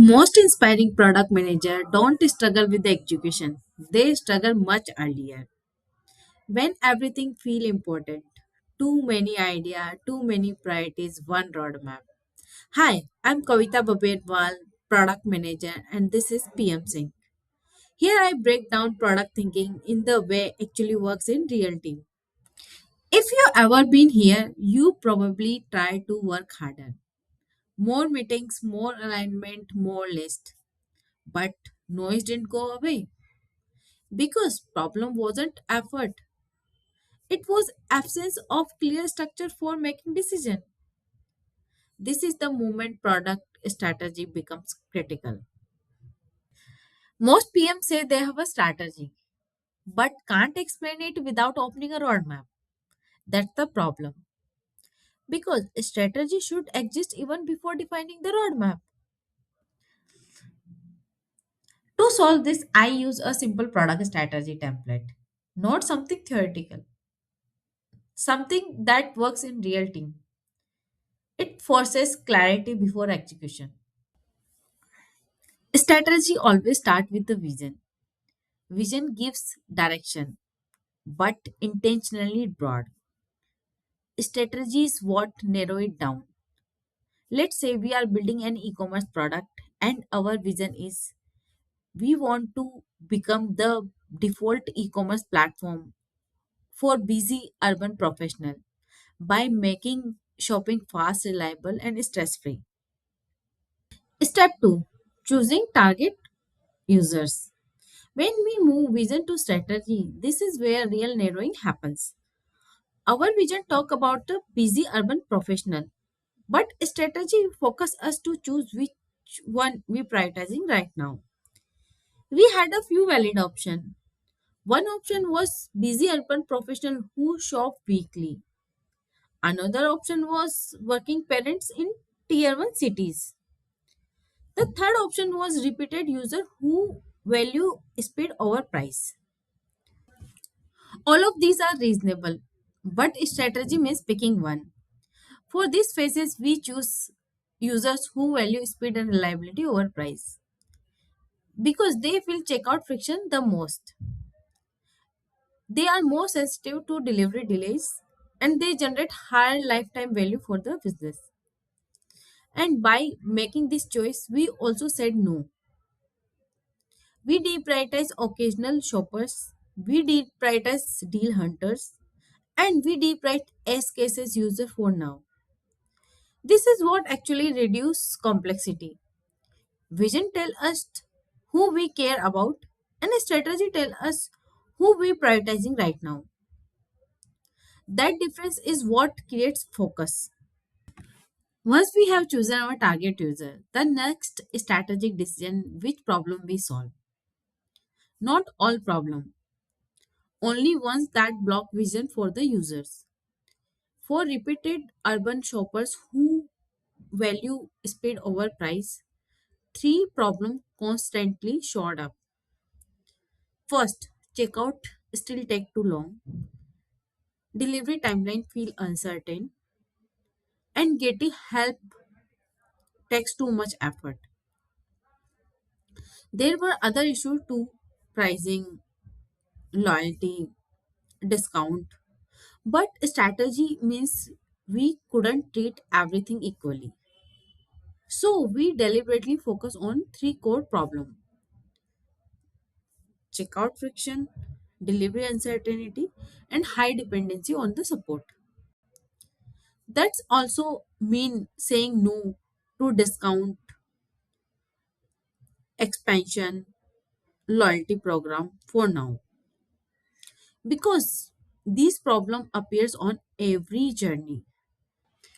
Most inspiring product manager don't struggle with the execution. They struggle much earlier. When everything feel important. Too many idea, too many priorities, one roadmap. Hi, I'm Kavita Babedwal, product manager, and this is PM Sync. Here I break down product thinking in the way actually works in real team. If you ever been here, you probably try to work harder. More meetings, more alignment, more list. But noise didn't go away because problem wasn't effort. It was absence of clear structure for making decision. This is the moment product strategy becomes critical. Most PMs say they have a strategy but can't explain it without opening a roadmap. That's the problem because strategy should exist even before defining the roadmap. To solve this, I use a simple product strategy template, not something theoretical, something that works in real team. It forces clarity before execution. Strategy always starts with the vision. Vision gives direction, but intentionally broad. Strategy is what narrow it down. Let's say we are building an e-commerce product and our vision is we want to become the default e-commerce platform for busy urban professional by making shopping fast, reliable and stress-free. Step 2. Choosing target users. When we move vision to strategy, this is where real narrowing happens. Our vision talk about the busy urban professional, but strategy focus us to choose which one we prioritizing right now. We had a few valid options. One option was busy urban professional who shop weekly. Another option was working parents in tier 1 cities. The third option was repeated user who value speed over price. All of these are reasonable, but strategy means picking one. For these phases, we choose users who value speed and reliability over price because they feel checkout friction the most. They are more sensitive to delivery delays and they generate higher lifetime value for the business. And by making this choice, we also said no. We deprioritize occasional shoppers, we deprioritize deal hunters, and we deprioritize S cases user for now. This is what actually reduces complexity. Vision tell us who we care about, and a strategy tell us who we prioritizing right now. That difference is what creates focus. Once we have chosen our target user, the next strategic decision which problem we solve. Not all problem, only ones that block vision for the users. For repeated urban shoppers who value speed over price, three problems constantly showed up. First, checkout still take too long, delivery timeline feel uncertain, and getting help takes too much effort. There were other issues too, pricing, loyalty, discount. But strategy means we couldn't treat everything equally. So we deliberately focus on three core problems: checkout friction, delivery uncertainty, and high dependency on the support. That's also mean saying no to discount, expansion, loyalty program for now because these problem appears on every journey.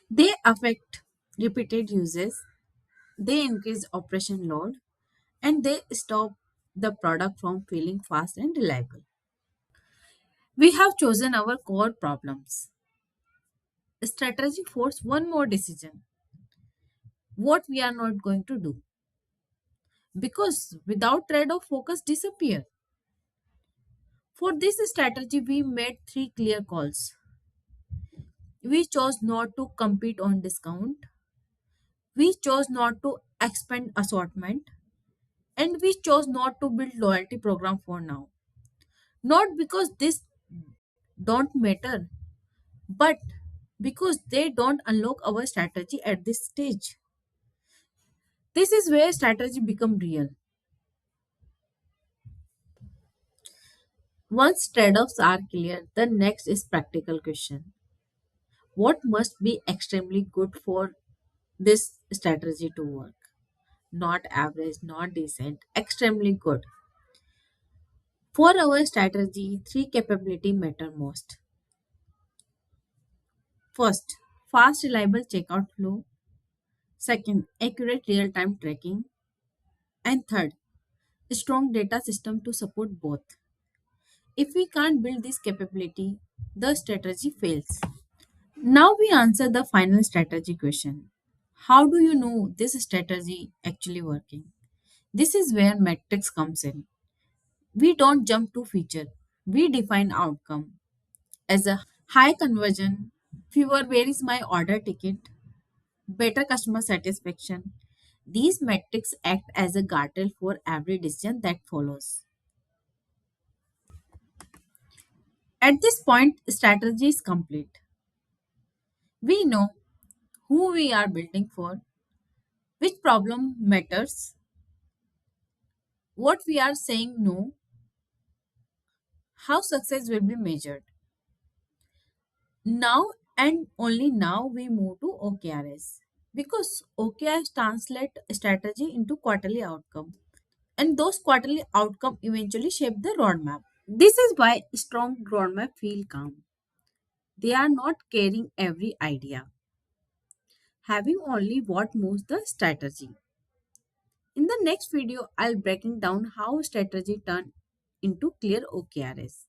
They affect repeated uses, they increase operation load, and they stop the product from feeling fast and reliable. We have chosen our core problems. Strategy force one more decision: what we are not going to do. Because without trade-off, focus disappear. For this strategy, we made three clear calls. We chose not to compete on discount. We chose not to expand assortment, and we chose not to build loyalty program for now. Not because this don't matter, but because they don't unlock our strategy at this stage. This is where strategy become real. Once trade-offs are clear, the next is practical question. What must be extremely good for this strategy to work? Not average, not decent, extremely good. For our strategy, three capability matter most. First, fast reliable checkout flow. Second, accurate real-time tracking. And third, strong data system to support both. If we can't build this capability, the strategy fails. Now we answer the final strategy question. How do you know this strategy actually working? This is where metrics comes in. We don't jump to feature. We define outcome as a high conversion, fewer where is my order ticket, better customer satisfaction. These metrics act as a guardrail for every decision that follows. At this point, strategy is complete. We know who we are building for, which problem matters, what we are saying no, how success will be measured. Now and only now we move to OKRs because OKRs translate strategy into quarterly outcome, and those quarterly outcome eventually shape the roadmap. This is why strong roadmap feel calm. They are not carrying every idea, having only what moves the strategy. In the next video, I'll breaking down how strategy turn into clear OKRs.